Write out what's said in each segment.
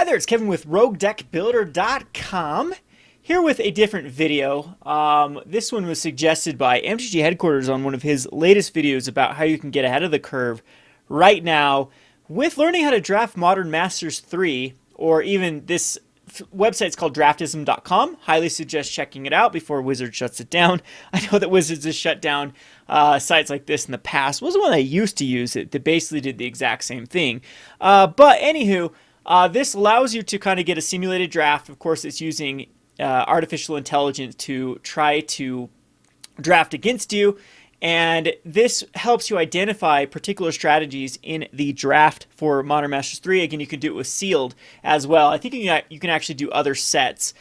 there, it's Kevin with RogueDeckBuilder.com, here with a different video. This one was suggested by MTG Headquarters on one of his latest videos about how you can get ahead of the curve right now with learning how to draft Modern Masters 3, or even this website's called draftism.com. Highly suggest checking it out before Wizards shuts it down. I know that Wizards has shut down sites like this in the past. It wasn't one I used to use. It basically did the exact same thing. But anywho, this allows you to kind of get a simulated draft. Of course, it's using artificial intelligence to try to draft against you. And this helps you identify particular strategies in the draft for Modern Masters 3. Again, you can do it with Sealed as well. I think you can actually do other sets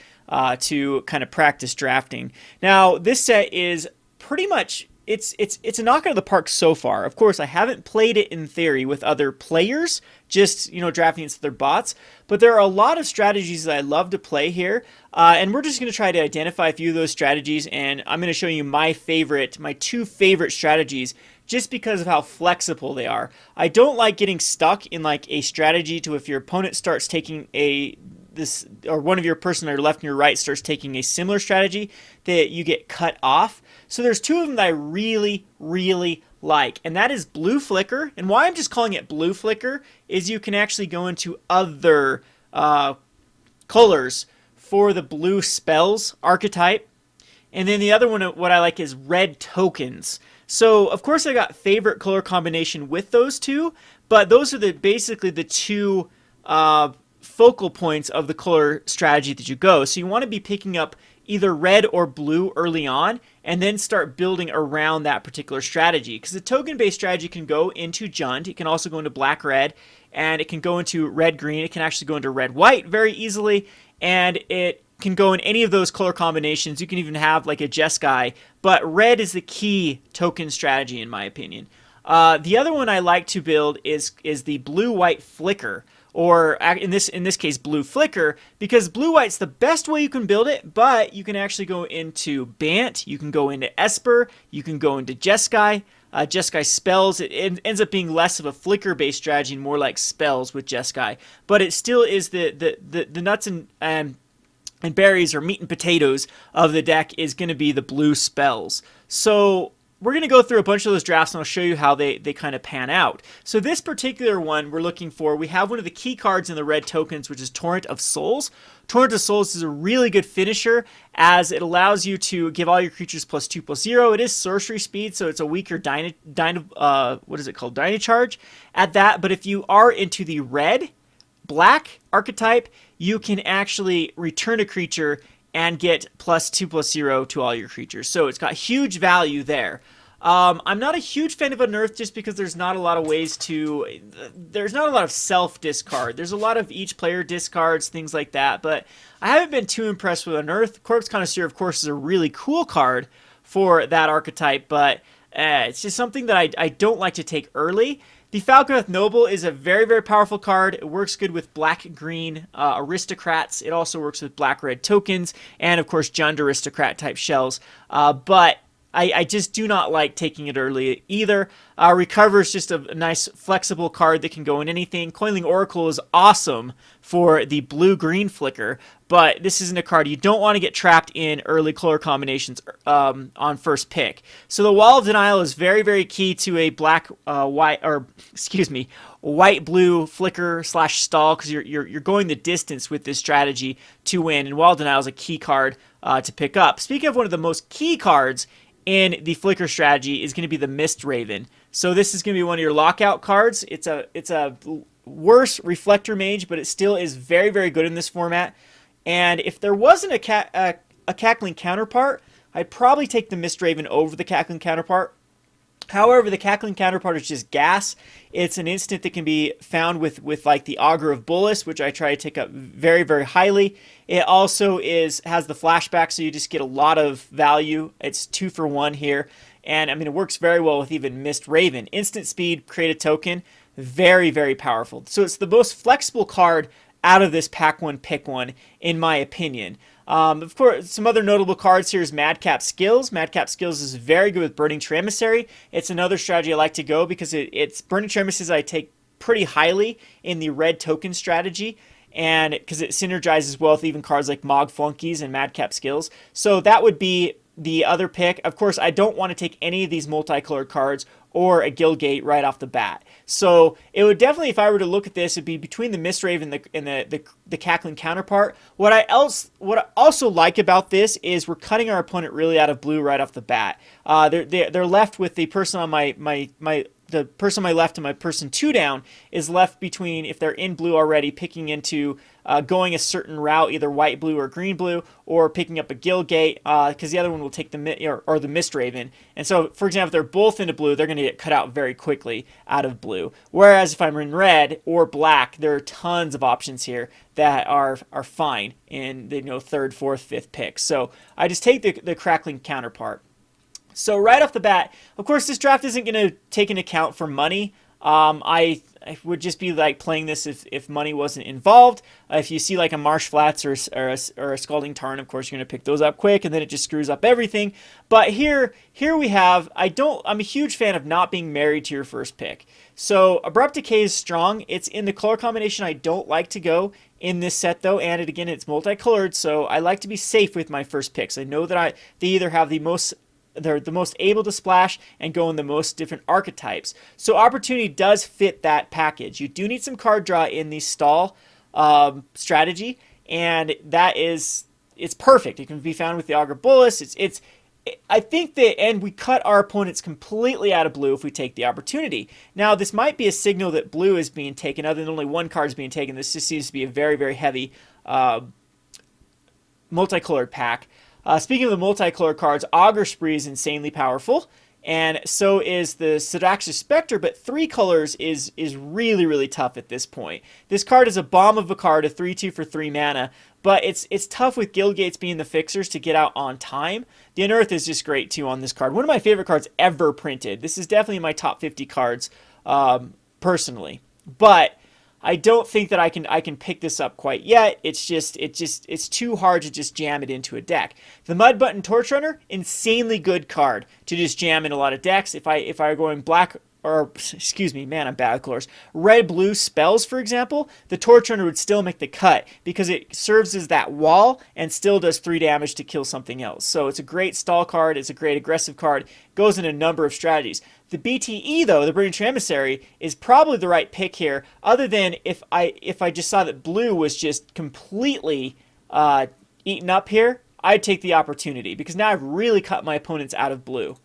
to kind of practice drafting. Now, this set is pretty much, it's a knock out of the park so far. Of course, I haven't played it in theory with other players, just, drafting against their bots. But there are a lot of strategies that I love to play here. And we're just going to try to identify a few of those strategies. And I'm going to show you my two favorite strategies just because of how flexible they are. I don't like getting stuck in like a strategy to if your opponent starts taking or one of your person on your left and your right starts taking a similar strategy, that you get cut off. So there's two of them that I really, really like, and that is Blue Flicker. And why I'm just calling it Blue Flicker is you can actually go into other colors for the blue spells archetype. And then the other one, what I like, is red tokens. So of course I got favorite color combination with those two, but those are basically the two focal points of the color strategy that you go. So you want to be picking up either red or blue early on, and then start building around that particular strategy. Because the token-based strategy can go into Jund, it can also go into black-red, and it can go into red-green, it can actually go into red-white very easily, and it can go in any of those color combinations. You can even have like a Jeskai, but red is the key token strategy in my opinion. The other one I like to build is the blue-white flicker, or in this case Blue Flicker, because blue-white's the best way you can build it, but you can actually go into Bant, you can go into Esper, you can go into Jeskai. Jeskai spells, it ends up being less of a flicker-based strategy and more like spells with Jeskai, but it still is the nuts and berries or meat and potatoes of the deck is going to be the blue spells. So we're going to go through a bunch of those drafts and I'll show you how they kind of pan out. So this particular one we're looking for, we have one of the key cards in the red tokens, which is Torrent of Souls. Torrent of Souls is a really good finisher as it allows you to give all your creatures +2/+0. It is sorcery speed, so it's a weaker Dynacharge at that. But if you are into the red-black archetype, you can actually return a creature and get +2/+0 to all your creatures. So it's got huge value there. I'm not a huge fan of Unearth just because there's not a lot of self-discard. There's a lot of each player discards, things like that, but I haven't been too impressed with Unearth. Corpse Connoisseur, of course, is a really cool card for that archetype, but it's just something that I don't like to take early. The Falconeth Noble is a very, very powerful card. It works good with black-green aristocrats. It also works with black-red tokens, and of course Jund aristocrat type shells. But I just do not like taking it early either. Recover is just a nice flexible card that can go in anything. Coiling Oracle is awesome for the blue-green flicker, but this isn't a card you don't want to get trapped in early color combinations on first pick. So the Wall of Denial is very, very key to a white-blue flicker / stall, because you're going the distance with this strategy to win, and Wall of Denial is a key card to pick up. Speaking of one of the most key cards in the flicker strategy is going to be the Mist Raven. So this is going to be one of your lockout cards. It's a worse Reflector Mage, but it still is very, very good in this format. And if there wasn't a Cackling Counterpart, I'd probably take the Mist Raven over the Cackling Counterpart. However, the Cackling Counterpart is just gas. It's an instant that can be found with like the Augur of Bolas, which I try to take up very, very highly. It also has the flashback, so you just get a lot of value. It's 2 for 1 here. And I mean, it works very well with even Mist Raven. Instant speed, create a token. Very, very powerful. So it's the most flexible card out of this pack one, pick one, in my opinion. Of course, some other notable cards here is Madcap Skills. Madcap Skills is very good with Burning Tree Emissary. It's another strategy I like to go because it's Burning Tree Emissaries I take pretty highly in the red token strategy. and because it synergizes well with even cards like Mog Flunkies and Madcap Skills. So that would be the other pick. Of course, I don't want to take any of these multicolored cards or a Guildgate right off the bat. So it would definitely, if I were to look at this, it'd be between the Mistwraven and the Cackling Counterpart. What I also like about this is we're cutting our opponent really out of blue right off the bat. They're left with the person on the person on my left and my person 2 down is left between, if they're in blue already, picking into going a certain route, either white, blue, or green, blue, or picking up a Guildgate, because the other one will take the Mistwraven. And so, for example, if they're both into blue, they're going to get cut out very quickly out of blue. Whereas if I'm in red or black, there are tons of options here that are fine in the third, fourth, fifth picks. So I just take the Crackling Counterpart. So right off the bat, of course, this draft isn't going to take into account for money. I would just be like playing this if money wasn't involved. If you see like a Marsh Flats or a Scalding Tarn, of course, you're going to pick those up quick, and then it just screws up everything. But here we have, I'm a huge fan of not being married to your first pick. So Abrupt Decay is strong. It's in the color combination I don't like to go in this set, though, and again, it's multicolored, so I like to be safe with my first picks. I know that they either have they're the most able to splash and go in the most different archetypes. So Opportunity does fit that package. You do need some card draw in the stall strategy, and it's perfect. It can be found with the Augur Bolus. I think and we cut our opponents completely out of blue if we take the Opportunity. Now, this might be a signal that blue is being taken, other than only one card is being taken. This just seems to be a very, very heavy multicolored pack. Speaking of the multicolored cards, Augur Spree is insanely powerful, and so is the Sedaxis Spectre, but 3 colors is really, really tough at this point. This card is a bomb of a card, a 3/2 for 3 mana, but it's tough with Guildgates being the fixers to get out on time. The Unearth is just great, too, on this card. One of my favorite cards ever printed. This is definitely in my top 50 cards, personally. But I don't think that I can pick this up quite yet. It's too hard to just jam it into a deck. The Mud Button Torch Runner, insanely good card to just jam in a lot of decks. If I were going black, or excuse me, man, I'm bad with colors. Red, blue spells, for example, the Torch Runner would still make the cut because it serves as that wall and still does 3 damage to kill something else. So it's a great stall card. It's a great aggressive card. Goes in a number of strategies. The BTE, though, the British Emissary, is probably the right pick here, other than if I just saw that blue was just completely eaten up here, I'd take the Opportunity, because now I've really cut my opponents out of blue.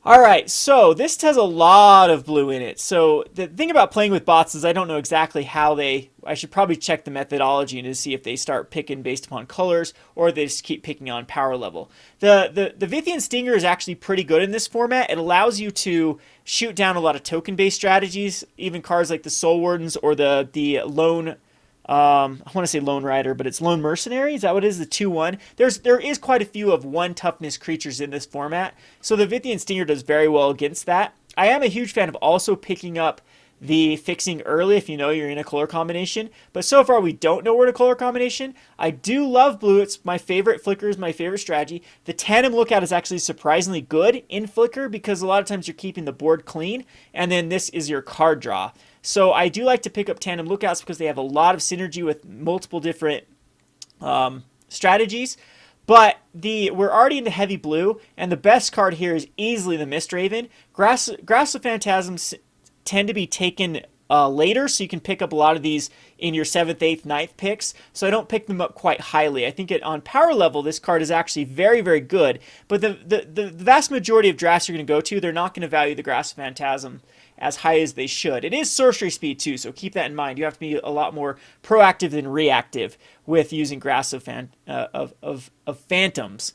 Alright, so this has a lot of blue in it. So the thing about playing with bots is I don't know exactly how I should probably check the methodology to see if they start picking based upon colors or they just keep picking on power level. The Vithian Stinger is actually pretty good in this format. It allows you to shoot down a lot of token-based strategies, even cards like the Soul Wardens or the Lone... I want to say Lone Rider, but it's Lone Mercenary. Is that what it is? The 2/1. There is quite a few of 1 toughness creatures in this format, so the Vithian Stinger does very well against that. I am a huge fan of also picking up the fixing early if you know you're in a color combination, but so far we don't know we're in a color combination. I do love blue. It's my favorite. Flicker is my favorite strategy. The Tandem Lookout is actually surprisingly good in Flicker because a lot of times you're keeping the board clean, and then this is your card draw. So I do like to pick up Tandem Lookouts because they have a lot of synergy with multiple different strategies. But we're already into heavy blue, and the best card here is easily the Mistwraven. Grasp of Phantasms tend to be taken later, so you can pick up a lot of these in your 7th, 8th, 9th picks, so I don't pick them up quite highly. I think on power level, this card is actually very, very good, but the vast majority of drafts you're going to go to, they're not going to value the Grasp of Phantasm as high as they should. It is sorcery speed too, so keep that in mind. You have to be a lot more proactive than reactive with using Grasp of Phantoms.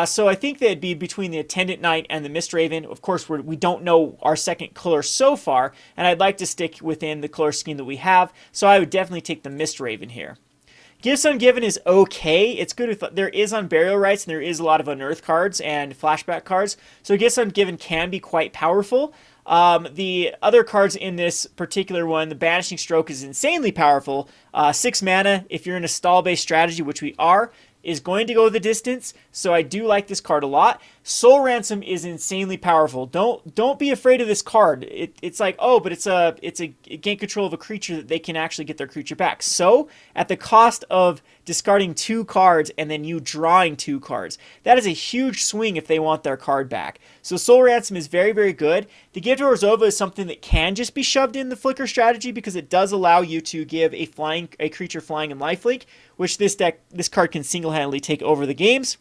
So I think that'd be between the Attendant Knight and the Mistwraven. Of course, we don't know our second color so far, and I'd like to stick within the color scheme that we have, so I would definitely take the Mistwraven here. Gifts Ungiven is okay. It's good if there is on Burial Rites, and there is a lot of Unearth cards and Flashback cards, so Gifts Ungiven can be quite powerful. The other cards in this particular one, the Banishing Stroke is insanely powerful. 6 mana, if you're in a stall-based strategy, which we are, is going to go the distance, so I do like this card a lot. Soul Ransom is insanely powerful. Don't be afraid of this card. It's like, oh, but it's a gain control of a creature that they can actually get their creature back. So at the cost of discarding 2 cards and then you drawing 2 cards, that is a huge swing if they want their card back. So Soul Ransom is very, very good. The Gift of Orzhova is something that can just be shoved in the Flicker strategy because it does allow you to give a creature flying and lifelink, which this card can single-handedly take over the games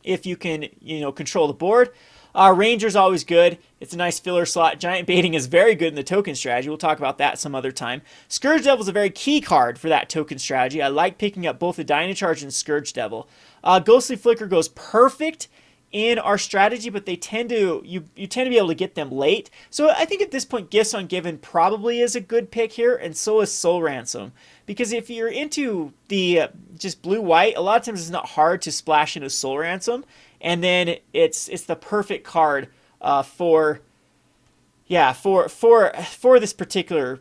if you can, control the board. Ranger's always good. It's a nice filler slot. Giant Baiting is very good in the token strategy. We'll talk about that some other time. Scourge Devil is a very key card for that token strategy. I like picking up both the Dynacharge and Scourge Devil. Ghostly Flicker goes perfect in our strategy, but they tend to you tend to be able to get them late. So I think at this point, Gifts Ungiven probably is a good pick here, and so is Soul Ransom. Because if you're into the just blue-white, a lot of times it's not hard to splash into Soul Ransom, and then it's the perfect card for this particular.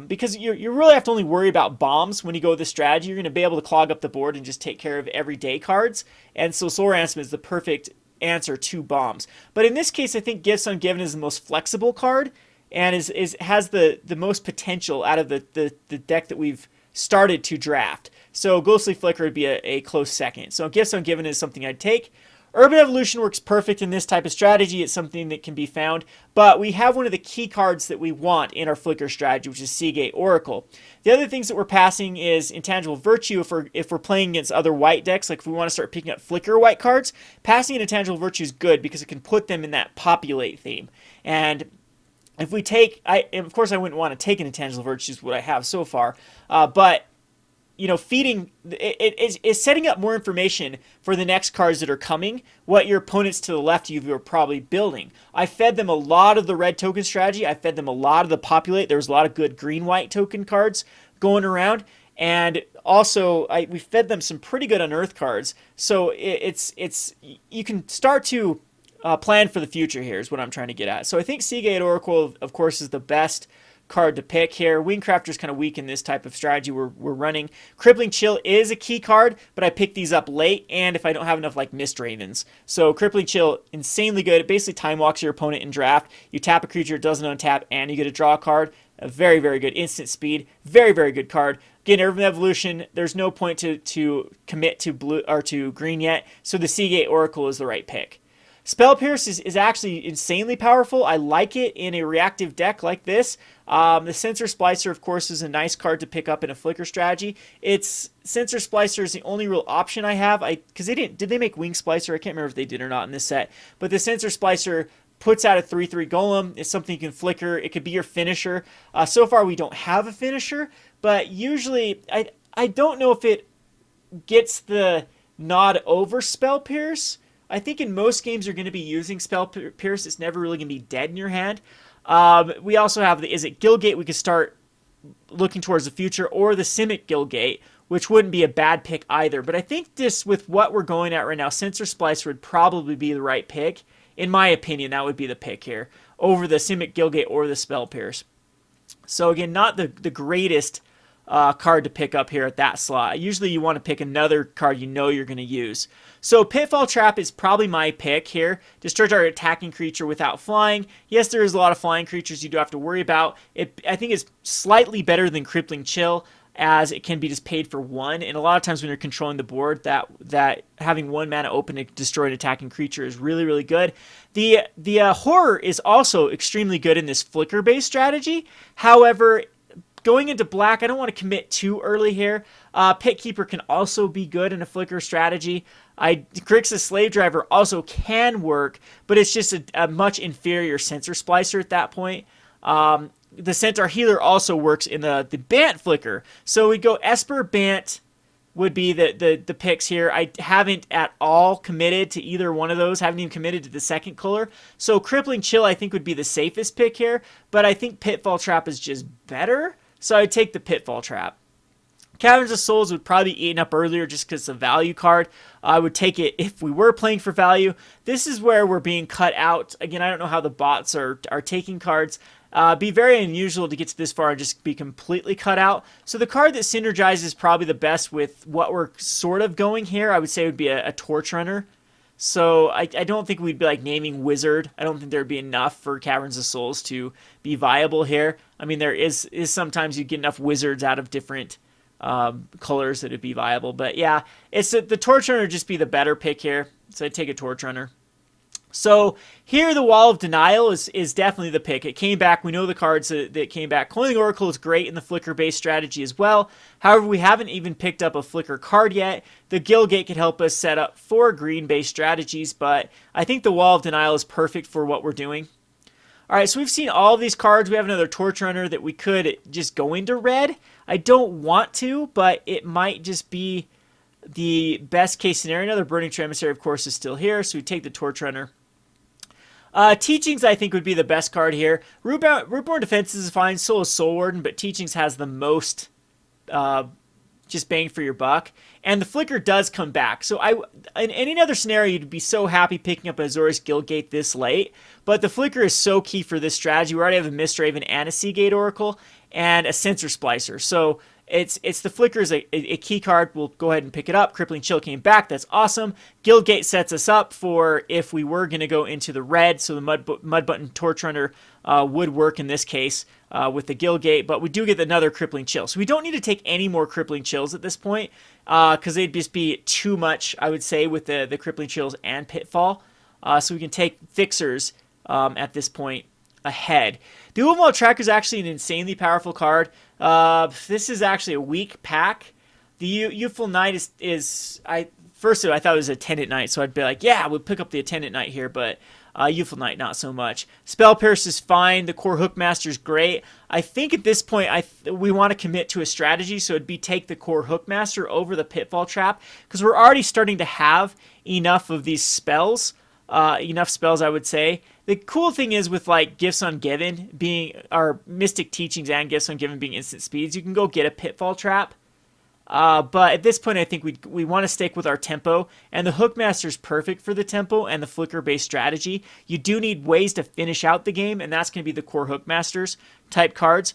Because you really have to only worry about bombs when you go with this strategy. You're going to be able to clog up the board and just take care of everyday cards, and so Soul Ransom is the perfect answer to bombs. But in this case, I think Gifts Ungiven is the most flexible card and has the most potential out of the deck that we've started to draft. So Ghostly Flicker would be a close second. So Gifts Ungiven is something I'd take. Urban Evolution works perfect in this type of strategy. It's something that can be found, but we have one of the key cards that we want in our Flicker strategy, which is Seagate Oracle. The other things that we're passing is Intangible Virtue if we're playing against other white decks, like if we want to start picking up Flicker white cards, passing an Intangible Virtue is good because it can put them in that populate theme. And if we take, of course I wouldn't want to take an Intangible Virtue, is what I have so far, but feeding it is setting up more information for the next cards that are coming, what your opponents to the left of you are probably building. I fed them a lot of the red token strategy. I fed them a lot of the populate. There was a lot of good green-white token cards going around. And also, we fed them some pretty good unearthed cards. So you can start to plan for the future here is what I'm trying to get at. So I think Seagate Oracle, of course, is the best card to pick here. Wingcrafter's kind of weak in this type of strategy we're running. Crippling Chill is a key card, but I pick these up late and if I don't have enough like Mist Ravens. So Crippling Chill, insanely good. It basically time walks your opponent in draft. You tap a creature, it doesn't untap, and you get to draw a card. A very, very good instant speed. Very, very good card. Again, Urban Evolution, there's no point to commit to blue or to green yet, so the Seagate Oracle is the right pick. Spell Pierce is actually insanely powerful. I like it in a reactive deck like this. The Sensor Splicer, of course, is a nice card to pick up in a Flicker strategy. Sensor Splicer is the only real option I have. Because did they make Wing Splicer? I can't remember if they did or not in this set. But the Sensor Splicer puts out a 3/3 golem. It's something you can flicker. It could be your finisher. So far, we don't have a finisher. But usually, I don't know if it gets the nod over Spell Pierce. I think in most games you're going to be using Spell Pierce. It's never really going to be dead in your hand. We also have is it Gilgate? We could start looking towards the future, or the Simic Gilgate, which wouldn't be a bad pick either. But I think just with what we're going at right now, Sensor Splicer would probably be the right pick. In my opinion, that would be the pick here over the Simic Gilgate or the Spell Pierce. So again, not the greatest card to pick up here at that slot. Usually you want to pick another card you know you're going to use. So Pitfall Trap is probably my pick here. Discharge our attacking creature without flying. Yes, there is a lot of flying creatures you do have to worry about. I think it's slightly better than Crippling Chill, as it can be just paid for 1. And a lot of times when you're controlling the board, that having 1 mana open to destroy an attacking creature is really, really good. The Horror is also extremely good in this Flicker-based strategy. However, going into black, I don't want to commit too early here. Pit Keeper can also be good in a Flicker strategy. Grixis Slave Driver also can work, but it's just a much inferior Sensor Splicer at that point. The Centaur Healer also works in the Bant Flicker. So we go Esper, Bant would be the picks here. I haven't at all committed to either one of those. Haven't even committed to the second color. So Crippling Chill I think would be the safest pick here, but I think Pitfall Trap is just better. So I'd take the Pitfall Trap. Caverns of Souls would probably be eaten up earlier just because it's a value card. I would take it if we were playing for value. This is where we're being cut out. Again, I don't know how the bots are taking cards. Be very unusual to get to this far and just be completely cut out. So the card that synergizes probably the best with what we're sort of going here, I would say would be a Torch Runner. So I don't think we'd be like naming Wizard. I don't think there'd be enough for Caverns of Souls to be viable here. I mean, there is sometimes you get enough Wizards out of different colors that it'd be viable. But yeah, the Torch Runner would just be the better pick here. So I'd take a Torch Runner. So here, the Wall of Denial is definitely the pick. It came back. We know the cards that came back. Coiling Oracle is great in the Flicker-based strategy as well. However, we haven't even picked up a Flicker card yet. The Guildgate could help us set up 4 green-based strategies, but I think the Wall of Denial is perfect for what we're doing. All right, so we've seen all of these cards. We have another Torch Runner that we could just go into red. I don't want to, but it might just be the best case scenario. Another Burning Tree Emissary, of course, is still here, so we take the Torch Runner. Teachings, I think, would be the best card here. Rootborn Defenses is fine, so is Soul Warden, but Teachings has the most just bang for your buck. And the Flicker does come back. So in any other scenario, you'd be so happy picking up Azorius Guildgate this late. But the Flicker is so key for this strategy. We already have a Mistraven and a Seagate Oracle and a Sensor Splicer. So it's the Flicker is a key card. We'll go ahead and pick it up. Crippling Chill came back. That's awesome. Guildgate sets us up for if we were going to go into the red. So the Mud Button Torch Runner would work in this case with the Guildgate. But we do get another Crippling Chill. So we don't need to take any more Crippling Chills at this point because they'd just be too much, I would say, with the Crippling Chills and Pitfall. So we can take Fixers at this point ahead. The Overall Tracker is actually an insanely powerful card. This is actually a weak pack. The Youthful Knight is first I thought it was Attendant Knight, so I'd be like, yeah, we'll pick up the Attendant Knight here, but Youthful Knight, not so much. Spell Pierce is fine. The Core Hookmaster is great. I think at this point, we want to commit to a strategy, so it'd be take the Core Hookmaster over the Pitfall Trap, because we're already starting to have enough of these spells. Enough spells, I would say. The cool thing is with like Gifts Ungiven being our Mystic Teachings and Gifts Ungiven being instant speeds, you can go get a Pitfall Trap. But at this point, I think we want to stick with our tempo, and the Hookmaster is perfect for the tempo and the Flicker-based strategy. You do need ways to finish out the game, and that's going to be the Core Hookmasters type cards.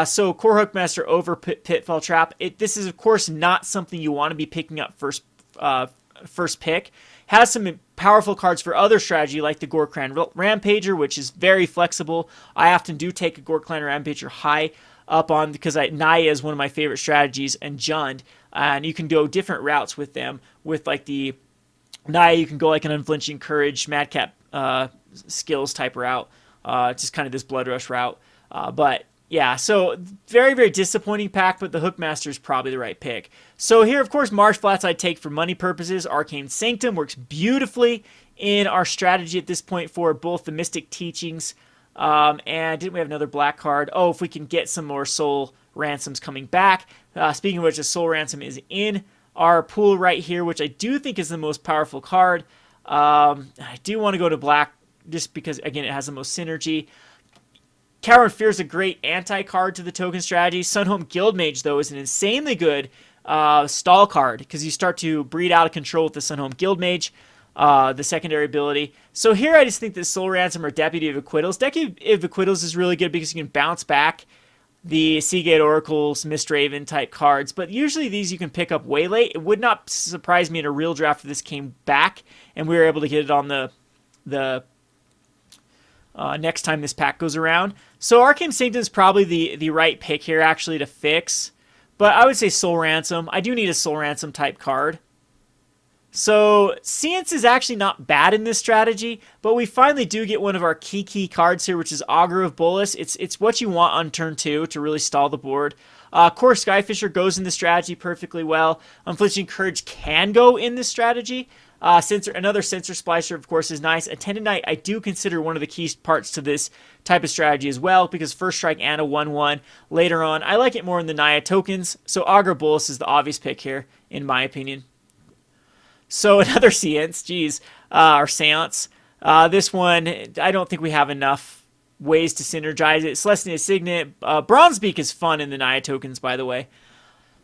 So Core Hookmaster over Pitfall Trap. This is, of course, not something you want to be picking up first pick. Has some powerful cards for other strategy like the Gorkran Rampager, which is very flexible. I often do take a Gorkran Rampager high up on because Naya is one of my favorite strategies, and Jund, and you can go different routes with them. With like the Naya, you can go like an Unflinching Courage, Madcap skills type route, just kind of this Blood Rush route. But yeah, so very, very disappointing pack, but the Hookmaster is probably the right pick. So here, of course, Marsh Flats I'd take for money purposes. Arcane Sanctum works beautifully in our strategy at this point for both the Mystic Teachings and didn't we have another black card? Oh, if we can get some more Soul Ransoms coming back. Speaking of which, the Soul Ransom is in our pool right here, which I do think is the most powerful card. I do want to go to black just because, again, it has the most synergy. Coward Fear is a great anti-card to the token strategy. Sunhome Guildmage, though, is an insanely good stall card because you start to breed out of control with the Sunhome Guildmage, the secondary ability. So here I just think that Soul Ransom or Deputy of Acquittals. Deputy of Acquittals is really good because you can bounce back the Seagate Oracles, Mistraven type cards, but usually these you can pick up way late. It would not surprise me in a real draft if this came back and we were able to get it on the next time this pack goes around. So Arcane Sanctum is probably the right pick here actually to fix. But I would say Soul Ransom. I do need a Soul Ransom type card. So Seance is actually not bad in this strategy, but we finally do get one of our key cards here, which is Augur of Bolas. It's what you want on turn 2 to really stall the board. Core Skyfisher goes in the strategy perfectly well. Unflinching Courage can go in this strategy. Another Sensor Splicer, of course, is nice. Attendant Knight, I do consider one of the key parts to this type of strategy as well, because First Strike and a 1/1 later on. I like it more in the Naya tokens, so Augur Bolas is the obvious pick here, in my opinion. So another Seance, or Seance. This one, I don't think we have enough ways to synergize it. Celestia Signet, Bronzebeak is fun in the Naya tokens, by the way.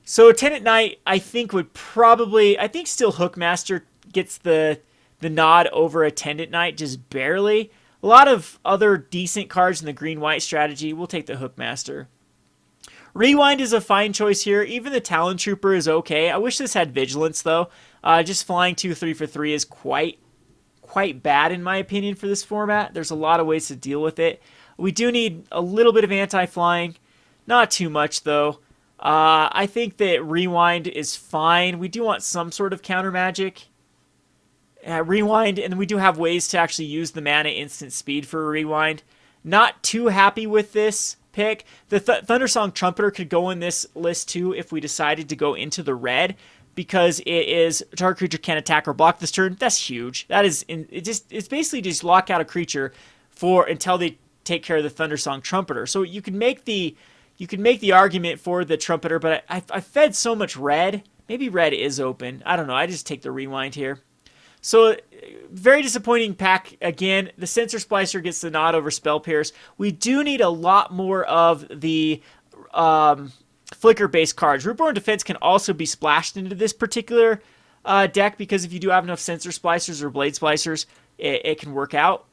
So Attendant Knight, I think still Hookmaster gets the nod over Attendant Knight, just barely. A lot of other decent cards in the green-white strategy. We'll take the Hookmaster. Rewind is a fine choice here. Even the Talon Trooper is okay. I wish this had Vigilance, though. Just flying 2/3 for 3 is quite bad, in my opinion, for this format. There's a lot of ways to deal with it. We do need a little bit of anti-flying. Not too much, though. I think that Rewind is fine. We do want some sort of counter magic. Rewind, and we do have ways to actually use the mana instant speed for a Rewind. Not too happy with this pick. The Thundersong Trumpeter could go in this list too if we decided to go into the red, because it is target creature can't attack or block this turn. That's huge. That is it's basically just lock out a creature for until they take care of the Thundersong Trumpeter. So you can make the argument for the Trumpeter, but I fed so much red. Maybe red is open. I don't know. I just take the Rewind here. So, very disappointing pack again. The Sensor Splicer gets the nod over Spell Pierce. We do need a lot more of the flicker-based cards. Rootborn Defense can also be splashed into this particular deck, because if you do have enough Sensor Splicers or Blade Splicers, it can work out.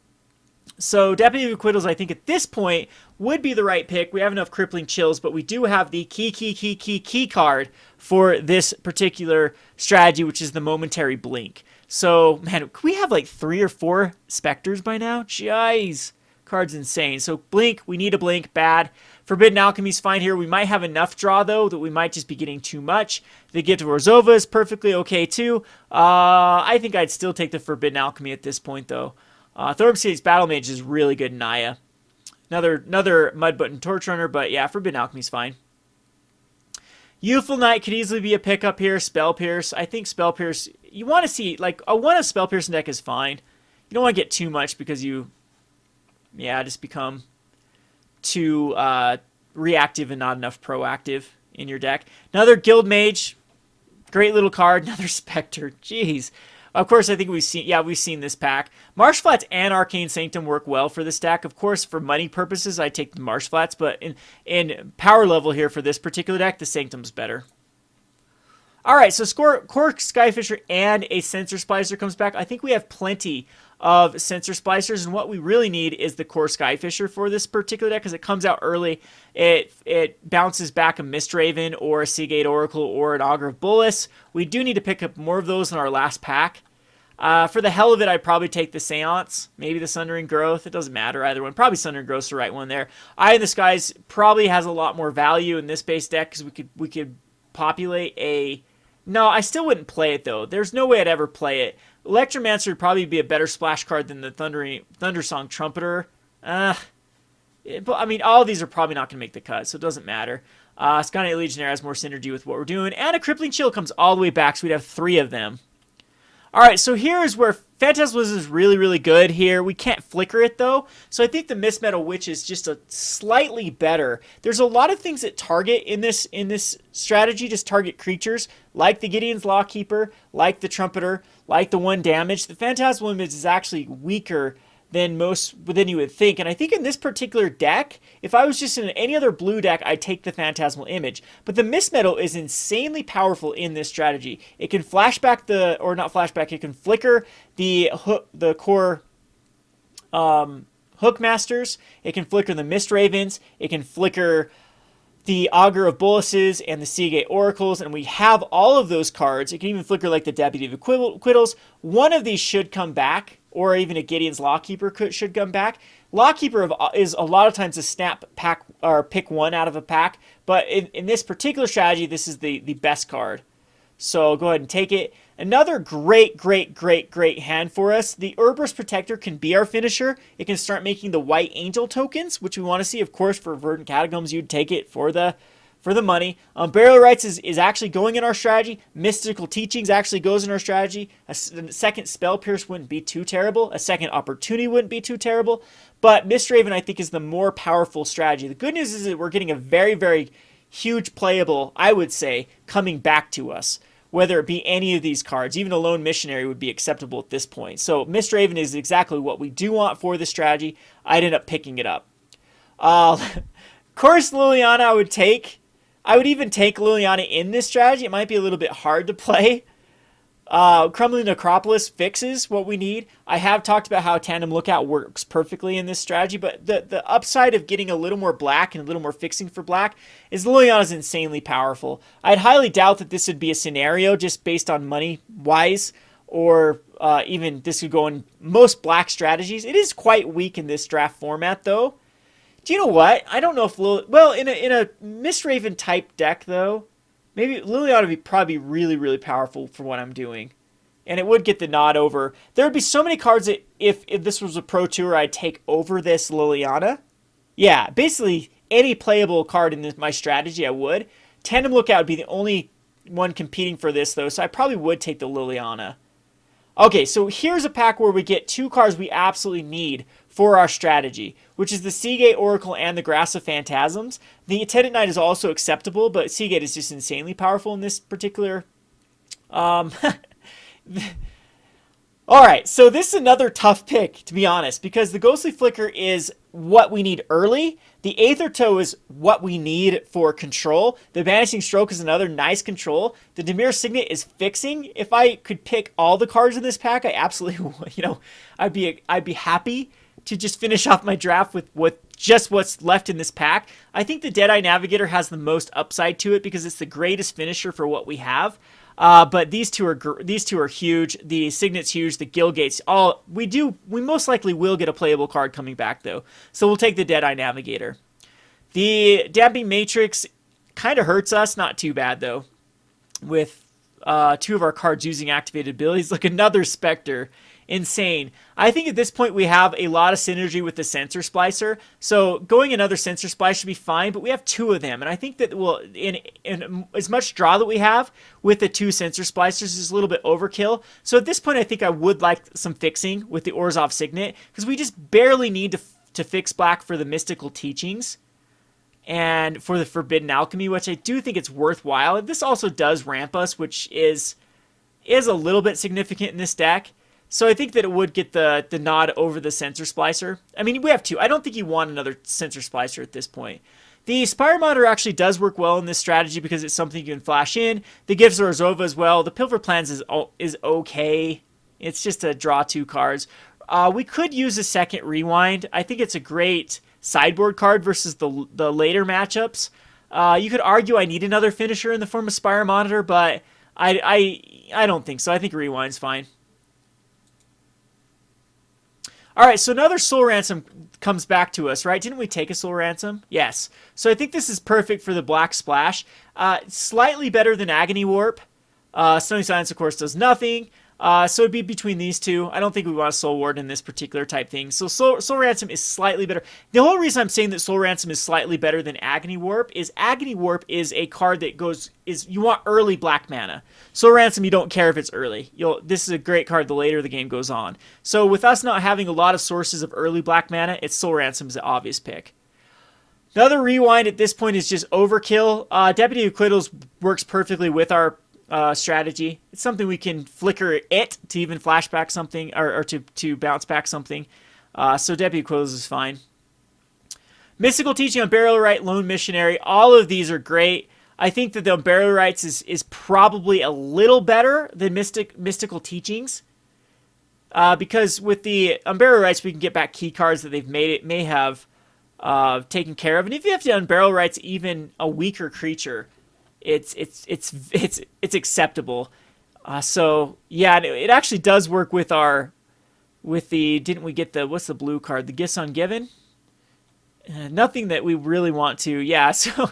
So Deputy of Acquittals, I think at this point, would be the right pick. We have enough Crippling Chills, but we do have the key card for this particular strategy, which is the Momentary Blink. So, man, can we have like 3 or 4 Specters by now? Jeez. Card's insane. So, Blink, we need a Blink, bad. Forbidden Alchemy's fine here. We might have enough draw, though, that we might just be getting too much. The Gift of Orzhova is perfectly okay, too. I think I'd still take the Forbidden Alchemy at this point, though. Thormstade's Battle Mage is really good in Naya. Another Mud Button Torch Runner, but yeah, Forbidden Alchemy's fine. Youthful Knight could easily be a pickup here. Spell Pierce. I think Spell Pierce, you want to see, like, a one of Spell Pierce deck is fine. You don't want to get too much because you, just become too reactive and not enough proactive in your deck. Another Guild Mage. Great little card. Another Spectre. Jeez. Of course, I think we've seen this pack. Marsh Flats and Arcane Sanctum work well for this deck. Of course, for money purposes, I take the Marsh Flats, but in power level here for this particular deck, the Sanctum's better. All right, so Core Skyfisher and a Sensor Splicer comes back. I think we have plenty of Sensor Splicers, and what we really need is the Core Skyfisher for this particular deck, because it comes out early. It bounces back a Mistraven or a Seagate Oracle or an Augur of Bolas. We do need to pick up more of those in our last pack. For the hell of it, I'd probably take the Seance, maybe the Sundering Growth. It doesn't matter, either one. Probably Sundering Growth's the right one there. Eye in the Skies probably has a lot more value in this base deck, because we could populate a... No, I still wouldn't play it, though. There's no way I'd ever play it. Electromancer would probably be a better splash card than the Thundersong Trumpeter. But, I mean, all of these are probably not going to make the cut, so it doesn't matter. Skynight Legionnaire has more synergy with what we're doing. And a Crippling Chill comes all the way back, so we'd have 3 of them. All right, so here is where Phantasmal Wizard is really, really good here. We can't flicker it, though. So I think the Mist Metal Witch is just a slightly better. There's a lot of things that target in this strategy, just target creatures, like the Gideon's Lawkeeper, like the Trumpeter, like the 1 damage. The Phantasmal Image is actually weaker than you would think. And I think in this particular deck, if I was just in any other blue deck, I'd take the Phantasmal Image. But the Mist Metal is insanely powerful in this strategy. It can flashback it can flicker the core Hookmasters. It can flicker the Mist Ravens. It can flicker the Augur of Bolases and the Seagate Oracles, and we have all of those cards. It can even flicker like the Deputy of Acquittals. One of these should come back, or even a Gideon's Lawkeeper should come back. Lawkeeper is a lot of times a snap pack or pick one out of a pack, but in this particular strategy, this is the best card. So go ahead and take it. Another great hand for us. The Herber's Protector can be our finisher. It can start making the White Angel tokens, which we want to see. Of course, for Verdant Catacombs, you'd take it for the money. Burial Rites is actually going in our strategy. Mystical Teachings actually goes in our strategy. A second Spell Pierce wouldn't be too terrible. A second Opportunity wouldn't be too terrible. But Mistraven, I think, is the more powerful strategy. The good news is that we're getting a very, very huge playable, I would say, coming back to us. Whether it be any of these cards, even a Lone Missionary would be acceptable at this point. So Mistraven is exactly what we do want for this strategy. I'd end up picking it up. Chorus Liliana I would take. I would even take Liliana in this strategy. It might be a little bit hard to play. Crumbling Necropolis fixes what we need. I have talked about how Tandem Lookout works perfectly in this strategy, but the upside of getting a little more black and a little more fixing for black is Liliana is insanely powerful. I'd highly doubt that this would be a scenario just based on money-wise, or even this could go in most black strategies. It is quite weak in this draft format, though. Do you know what? I don't know if well, in a Mistraven type deck, though, maybe Liliana would be probably really, really powerful for what I'm doing. And it would get the nod over. There would be so many cards that if this was a Pro Tour, I'd take over this Liliana. Yeah, basically any playable card in my strategy, I would. Tandem Lookout would be the only one competing for this, though, so I probably would take the Liliana. Okay, so here's a pack where we get two cards we absolutely need for our strategy, which is the Seagate Oracle and the Grass of Phantasms. The Attendant Knight is also acceptable, but Seagate is just insanely powerful in this particular... Alright, so this is another tough pick, to be honest, because the Ghostly Flicker is what we need early. The Aether Toe is what we need for control. The Vanishing Stroke is another nice control. The Dimir Signet is fixing. If I could pick all the cards in this pack, I absolutely would. I'd be happy to just finish off my draft with just what's left in this pack. I think the Deadeye Navigator has the most upside to it because it's the greatest finisher for what we have. But these two are huge. The Signet's huge. The Gilgate's we most likely will get a playable card coming back, though. So we'll take the Deadeye Navigator. The Damping Matrix kind of hurts us. Not too bad, though. With two of our cards using activated abilities. Like another Spectre. Insane. I think at this point we have a lot of synergy with the Sensor Splicer. So going another Sensor Splice should be fine, but we have two of them. And I think that in as much draw that we have with the two Sensor Splicers is a little bit overkill. So at this point I think I would like some fixing with the Orzhov Signet, because we just barely need to fix black for the Mystical Teachings and for the Forbidden Alchemy, which I do think it's worthwhile. And this also does ramp us, which is a little bit significant in this deck. So I think that it would get the nod over the Sensor Splicer. I mean, we have two. I don't think you want another Sensor Splicer at this point. The Spire Monitor actually does work well in this strategy because it's something you can flash in. The Gifts of Orzhova as well. The Pilfer Plans is okay. It's just a draw two cards. We could use a second Rewind. I think it's a great sideboard card versus the later matchups. You could argue I need another finisher in the form of Spire Monitor, but I don't think so. I think Rewind's fine. Alright, so another Soul Ransom comes back to us, right? Didn't we take a Soul Ransom? Yes. So I think this is perfect for the Black Splash. Slightly better than Agony Warp. Stunning Silence, of course, does nothing. So it'd be between these two. I don't think we want a Soul Ward in this particular type thing. So Soul Ransom is slightly better. The whole reason I'm saying that Soul Ransom is slightly better than Agony Warp is Agony Warp is a card that you want early black mana. Soul Ransom, you don't care if it's early. This is a great card the later the game goes on. So with us not having a lot of sources of early black mana, it's Soul Ransom's the obvious pick. Another Rewind at this point is just overkill. Deputy Acquittals works perfectly with our strategy. It's something we can flicker it to even flashback something or to bounce back something. So Deputy Acquittals is fine. Mystical Teaching on Burial Rite, Lone Missionary, all of these are great. I think that the Burial Rites is probably a little better than Mystical Teachings. Because with the Unburial Rites we can get back key cards that they've may have taken care of. And if you have to Unburial Rites even a weaker creature, it's acceptable. So yeah, it actually does work with the didn't we get what's the blue card? The Gifts Ungiven? Nothing that we really want to. Yeah, so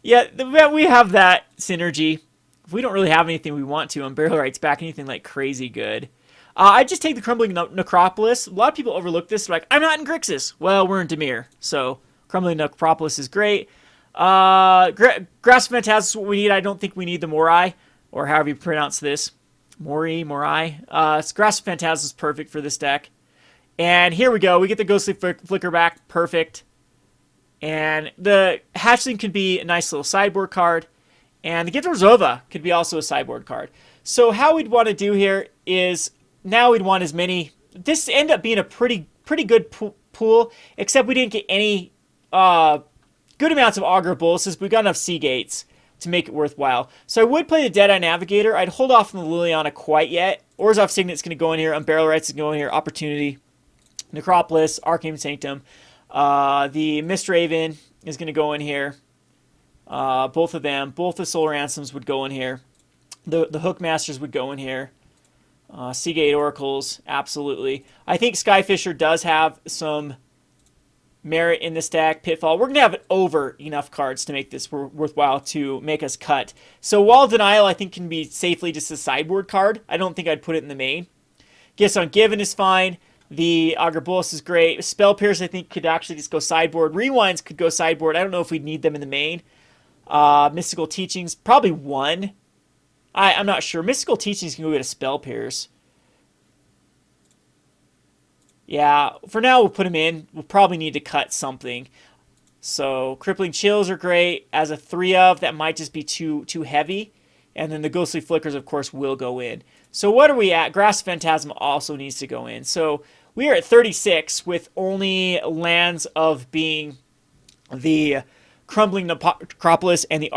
yeah, we have that synergy. If we don't really have anything we want to, Unburial Rites back anything like crazy good. I just take the Crumbling Necropolis. A lot of people overlook this. They're like, I'm not in Grixis. Well, we're in Dimir, so Crumbling Necropolis is great. Grass of Phantasm is what we need. I don't think we need the Morai, or however you pronounce this. Morai. Grass of Phantasm is perfect for this deck. And here we go. We get the Ghostly Flicker back. Perfect. And the Hatchling could be a nice little sideboard card. And the Gift of Orzhova could be also a sideboard card. So how we'd want to do here is, now we'd want as many... This ended up being a pretty good pool, except we didn't get any good amounts of Augur Boluses. We got enough Seagates to make it worthwhile. So I would play the Deadeye Navigator. I'd hold off on the Liliana quite yet. Orzhov Signet's going to go in here. Unbarrel Rights is going to go in here. Opportunity, Necropolis, Arcane Sanctum. The Mist Raven is going to go in here. Both of them. Both the Soul Ransoms would go in here. The Hookmasters would go in here. Seagate Oracles, absolutely. I think Skyfisher does have some merit in this deck. Pitfall. We're going to have over enough cards to make this worthwhile to make us cut. So Wall of Denial, I think, can be safely just a sideboard card. I don't think I'd put it in the main. Gifts Ungiven is fine. The Augur Bolus is great. Spell Pierce, I think, could actually just go sideboard. Rewinds could go sideboard. I don't know if we'd need them in the main. Mystical Teachings, probably one. I'm not sure. Mystical Teachings can go get a Spell Pierce. Yeah, for now we'll put him in. We'll probably need to cut something. So Crippling Chills are great. As a 3 of, that might just be too heavy. And then the Ghostly Flickers, of course, will go in. So what are we at? Grasp Phantasm also needs to go in. So we are at 36 with only lands of being the Crumbling Necropolis and the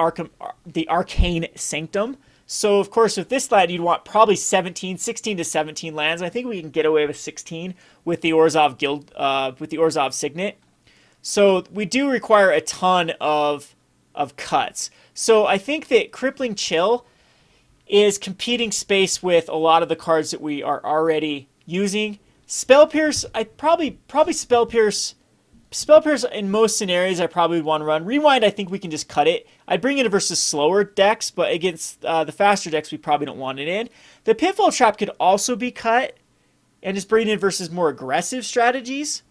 Arcane Sanctum. So, of course, with this land, you'd want probably 16 to 17 lands. I think we can get away with 16 with the Orzhov Guild, with the Orzhov Signet. So we do require a ton of cuts. So I think that Crippling Chill is competing space with a lot of the cards that we are already using. Spell Pierce, I probably Spell Pierce. Spell Pierce in most scenarios I probably would want to run. Rewind, I think we can just cut it. I'd bring it versus slower decks, but against the faster decks, we probably don't want it in. The Pitfall Trap could also be cut and just bring it in versus more aggressive strategies.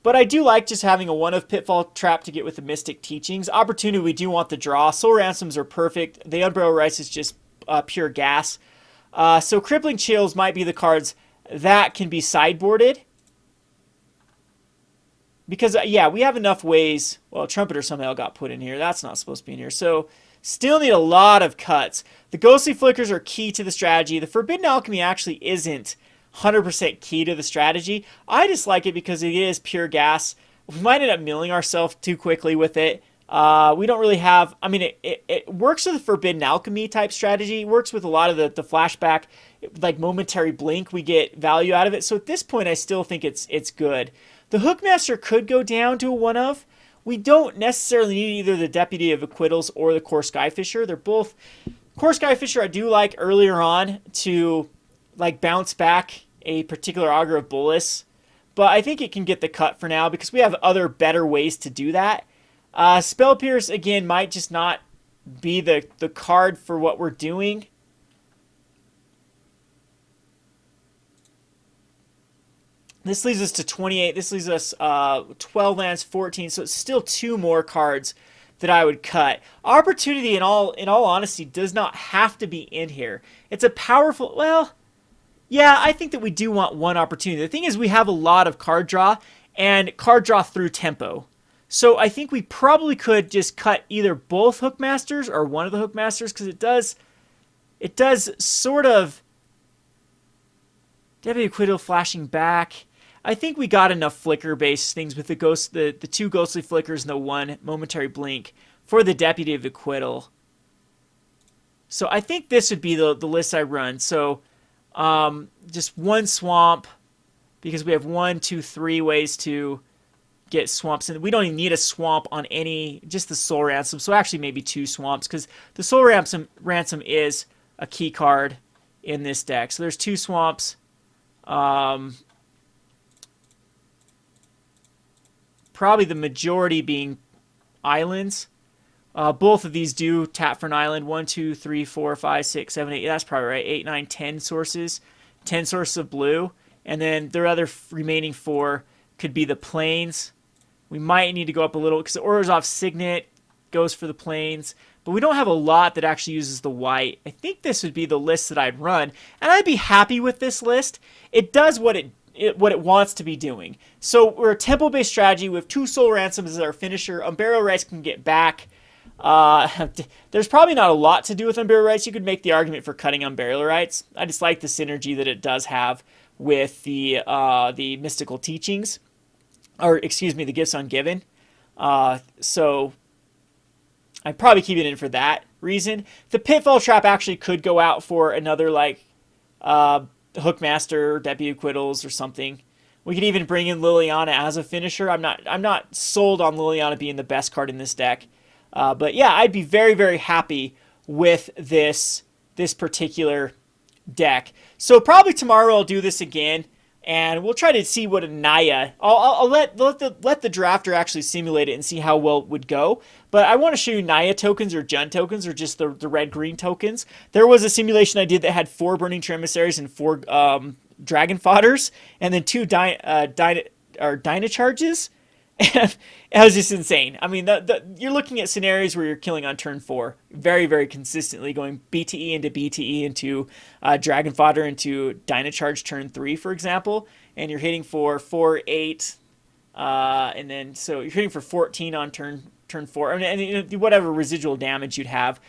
But I do like just having a 1 of Pitfall Trap to get with the Mystic Teachings. Opportunity, we do want the draw. Soul Ransoms are perfect. The Unbarrel Rice is just pure gas. So Crippling Chills might be the cards that can be sideboarded. Because, yeah, we have enough ways. Well, Trumpeter somehow got put in here. That's not supposed to be in here. So, still need a lot of cuts. The Ghostly Flickers are key to the strategy. The Forbidden Alchemy actually isn't 100% key to the strategy. I just like it because it is pure gas. We might end up milling ourselves too quickly with it. We don't really have... I mean, it works with the Forbidden Alchemy type strategy. It works with a lot of the flashback, like momentary blink. We get value out of it. So, at this point, I still think it's good. The Hookmaster could go down to a 1 of. We don't necessarily need either the Deputy of Acquittals or the Core Skyfisher. They're both... Core Skyfisher I do like earlier on to like bounce back a particular Augur of Bolus. But I think it can get the cut for now because we have other better ways to do that. Spell Pierce, again, might just not be the card for what we're doing. This leaves us to 28. This leaves us 12 lands, 14. So it's still 2 more cards that I would cut. Opportunity, in all honesty, does not have to be in here. It's a powerful... Well, yeah, I think that we do want 1 opportunity. The thing is we have a lot of card draw, and card draw through tempo. So I think we probably could just cut either both Hookmasters or 1 of the Hookmasters, because it does sort of... Deputy Acquittal flashing back... I think we got enough flicker-based things with the 2 Ghostly Flickers and the 1 Momentary Blink for the Deputy of Acquittal. So I think this would be the list I run. So just 1 Swamp, because we have 1, 2, 3 ways to get swamps. And we don't even need a swamp on any, just the Soul Ransom. So actually maybe 2 swamps, because the Soul Ransom is a key card in this deck. So there's 2 swamps. Probably the majority being islands. Both of these do tap for an island. 1, 2, 3, 4, 5, 6, 7, 8. That's probably right. 8, 9, 10 sources. 10 sources of blue. And then their other remaining 4 could be the plains. We might need to go up a little because the Orzhov Signet goes for the plains. But we don't have a lot that actually uses the white. I think this would be the list that I'd run. And I'd be happy with this list. It does what it wants to be doing. So we're a tempo-based strategy with 2 Soul Ransoms as our finisher. Unbarrel Rights can get back. There's probably not a lot to do with Unbarrel Rights. You could make the argument for cutting Unbarrel Rights. I just like the synergy that it does have with the Mystical Teachings. Or, excuse me, the Gifts Ungiven. So I'd probably keep it in for that reason. The Pitfall Trap actually could go out for another like Hookmaster, Deputy Quiddles, or something. We could even bring in Liliana as a finisher. I'm not sold on Liliana being the best card in this deck, but yeah, I'd be very very happy with this particular deck. So probably tomorrow I'll do this again, and we'll try to see what a Naya. I'll let the drafter actually simulate it and see how well it would go. But I want to show you Naya tokens or Jund tokens or just the red-green tokens. There was a simulation I did that had 4 Burning Emissaries and 4 Dragon Fodders, and then 2 Dyna Charges. And it was just insane. I mean, you're looking at scenarios where you're killing on turn 4 very, very consistently, going BTE into Dragon Fodder into Dyna Charge turn 3, for example, and you're hitting for 4, 8, and then so you're hitting for 14 on turn 4, and whatever residual damage you'd have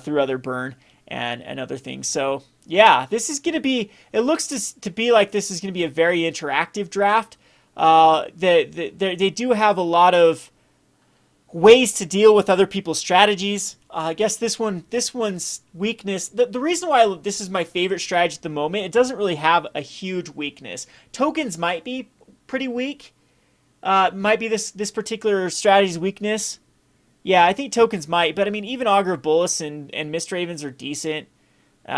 through other burn and other things. So yeah, this is going to be, it looks to be like this is going to be a very interactive draft. They do have a lot of ways to deal with other people's strategies. I guess this one's weakness, the reason why this is my favorite strategy at the moment, it doesn't really have a huge weakness. Tokens might be pretty weak. Might be this particular strategy's weakness. Yeah, I think tokens might, but I mean, even Augur of Bolas and Mist Ravens are decent.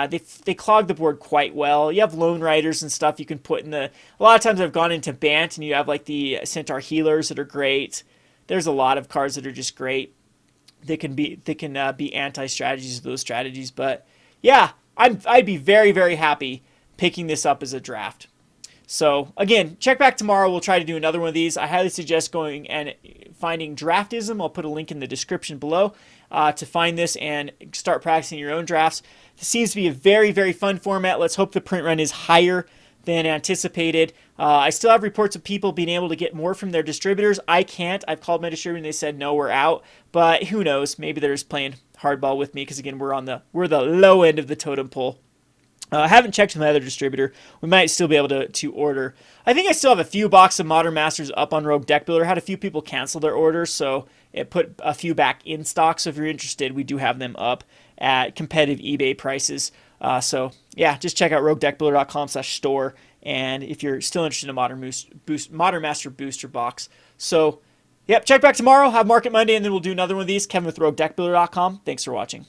They clog the board quite well. You have Lone Riders and stuff you can put in the... A lot of times I've gone into Bant and you have like the Centaur Healers that are great. There's a lot of cards that are just great. They can be anti-strategies of those strategies. But yeah, I'd be very, very happy picking this up as a draft. So again, check back tomorrow. We'll try to do another one of these. I highly suggest going and finding Draftism. I'll put a link in the description below to find this and start practicing your own drafts. This seems to be a very, very fun format. Let's hope the print run is higher than anticipated. I still have reports of people being able to get more from their distributors. I can't. I've called my distributor and they said, no, we're out. But who knows? Maybe they're just playing hardball with me because, again, we're the low end of the totem pole. I haven't checked with my other distributor. We might still be able to order. I think I still have a few boxes of Modern Masters up on Rogue Deck Builder. I had a few people cancel their orders, so it put a few back in stock. So if you're interested, we do have them up at competitive eBay prices. So yeah, just check out roguedeckbuilder.com/store. And if you're still interested in a Modern Master booster box. So yep, check back tomorrow. Have Market Monday, and then we'll do another one of these. Kevin with roguedeckbuilder.com. Thanks for watching.